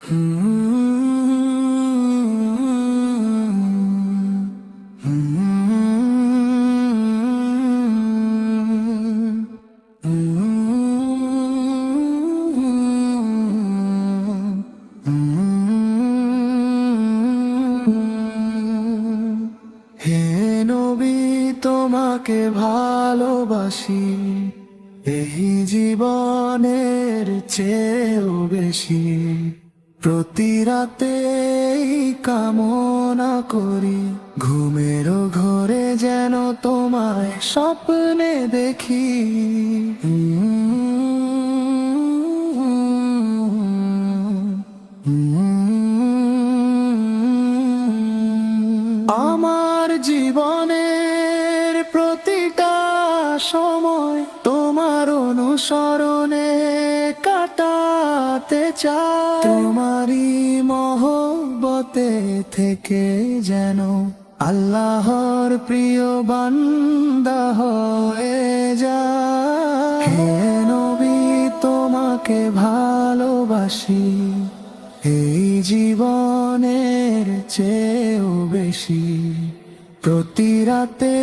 হে নবী, তোমাকে ভালোবাসি এই জীবনের চেয়েও বেশি। প্রতি রাতে কামনা করি, ঘুমের ঘরে যেন তোমায় স্বপ্নে দেখি। আমার জীবনের প্রতিটা সময় তোমার অনুসরণে কাটাতে চাই। তোমারই মহব্বতে থেকে যেন আল্লাহর প্রিয় বান্দা হয়ে যায়। হে নবী, তোমাকে ভালোবাসি এই জীবনের চেয়েও বেশি। প্রতি রাতে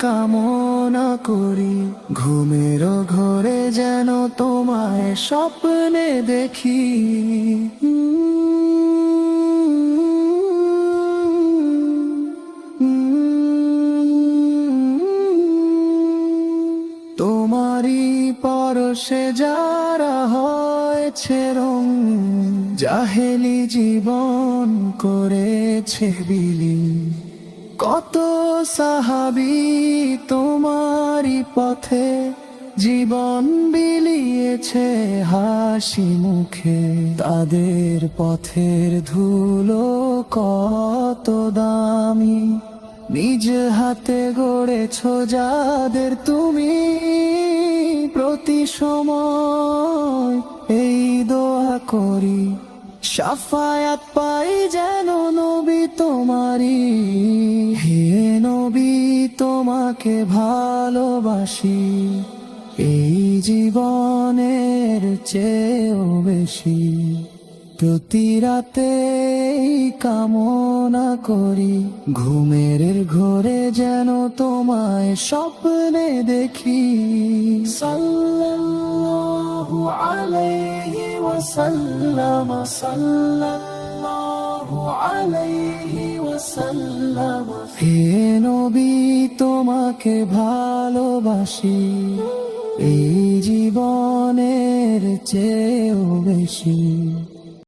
কামনা করি, ঘুমের ঘরে যেন তোমায় স্বপ্নে দেখি। তোমারই পরশে যারা হয়েছে রং, জাহেলি জীবন করেছে বিলীন। কত সাহাবী তোমারই পথে জীবন বিলিয়েছে হাসি মুখে। তাদের পথের ধুলো কত দামি, নিজ হাতে গড়েছ যাদের তুমি। প্রতি সময় এই দোয়া করি, শাফায়াত পাই যেন নবী তোমারি। হে নবী, তোমাকে ভালোবাসি এই জীবনের চেয়েও বেশি। প্রতি রাতে কামনা করি, ঘুমের ঘরে যেন তোমায় স্বপ্নে দেখি। সাল্লাল্লাহু আলাইহি ওয়াসাল্লাম, সাল্লাল্লাহু আলাইহি ওয়াসাল্লাম। হে নবী, তোমাকে ভালোবাসি এই জীবনের চেয়েও বেশি।